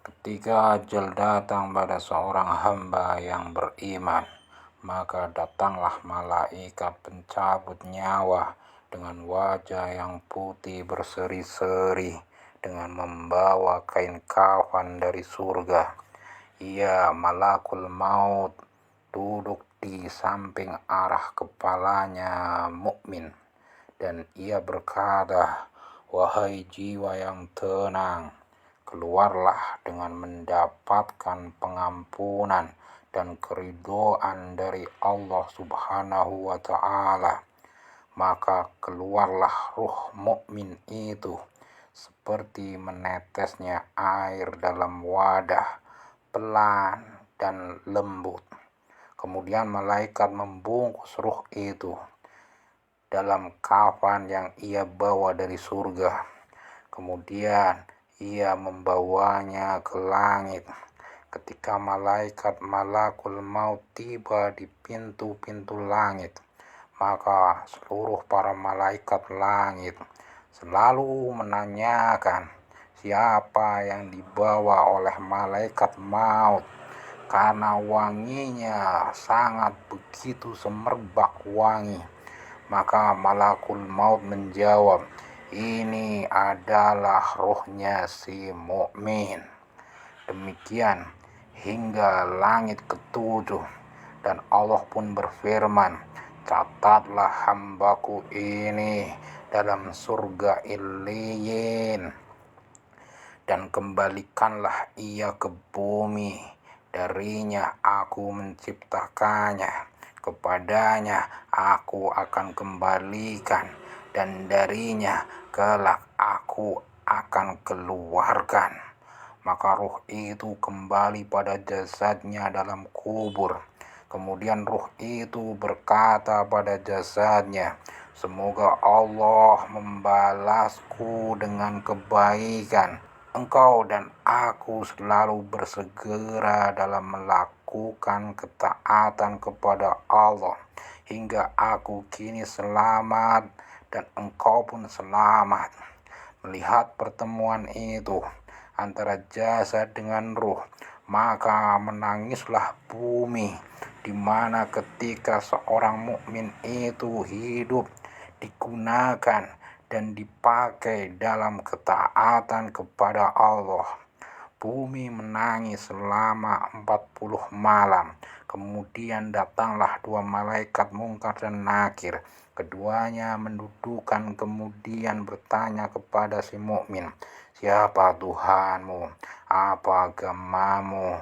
Ketika ajal datang pada seorang hamba yang beriman, maka datanglah malaikat pencabut nyawa dengan wajah yang putih berseri-seri, dengan membawa kain kafan dari surga. Ia malakul maut duduk di samping arah kepalanya mukmin, dan ia berkata, "Wahai jiwa yang tenang, keluarlah dengan mendapatkan pengampunan dan keridhaan dari Allah Subhanahu wa Ta'ala." Maka keluarlah ruh mukmin itu seperti menetesnya air dalam wadah, pelan dan lembut. Kemudian malaikat membungkus ruh itu dalam kafan yang ia bawa dari surga. Kemudian ia membawanya ke langit. Ketika malakul maut tiba di pintu-pintu langit, maka seluruh para malaikat langit selalu menanyakan siapa yang dibawa oleh malaikat maut, karena wanginya sangat begitu semerbak wangi. Maka malakul maut menjawab, "Ini adalah ruhnya si mukmin." Demikian hingga langit ketujuh, dan Allah pun berfirman, "Catatlah hambaku ini dalam surga Illiyin, dan kembalikanlah ia ke bumi. Darinya aku menciptakannya, kepadanya aku akan kembalikan, dan darinya kelak aku akan keluarkan." Maka ruh itu kembali pada jasadnya dalam kubur. Kemudian ruh itu berkata pada jasadnya, "Semoga Allah membalasku dengan kebaikan. Engkau dan aku selalu bersegera dalam melakukan ketaatan kepada Allah, hingga aku kini selamat dan engkau pun selamat." Melihat pertemuan itu antara jasad dengan ruh, maka menangislah bumi, di mana ketika seorang mukmin itu hidup, digunakan dan dipakai dalam ketaatan kepada Allah. Bumi menangis selama 40 malam. Kemudian datanglah dua malaikat Mungkar dan Nakir. Keduanya mendudukan, kemudian bertanya kepada si mukmin, "Siapa Tuhanmu? Apa agamamu?"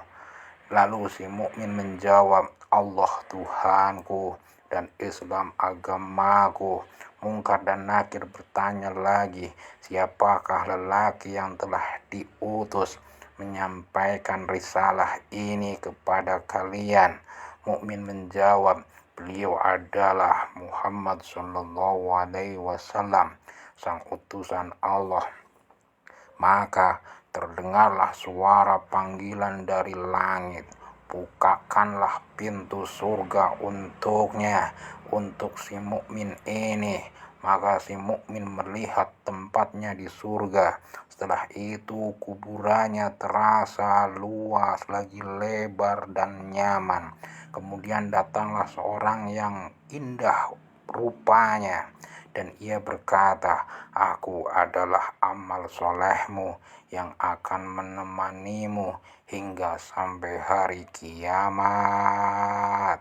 Lalu si mukmin menjawab, "Allah Tuhanku dan Islam agamaku." Mungkar dan Nakir bertanya lagi, "Siapakah lelaki yang telah diutus menyampaikan risalah ini kepada kalian?" Mukmin menjawab, "Beliau adalah Muhammad sallallahu alaihi wasallam, sang utusan Allah." Maka terdengarlah suara panggilan dari langit, "Bukakanlah pintu surga untuknya, untuk si mukmin ini." Maka si mukmin melihat tempatnya di surga. Setelah itu kuburannya terasa luas lagi, lebar dan nyaman. Kemudian datanglah seorang yang indah rupanya, dan ia berkata, "Aku adalah amal solehmu yang akan menemanimu hingga sampai hari kiamat."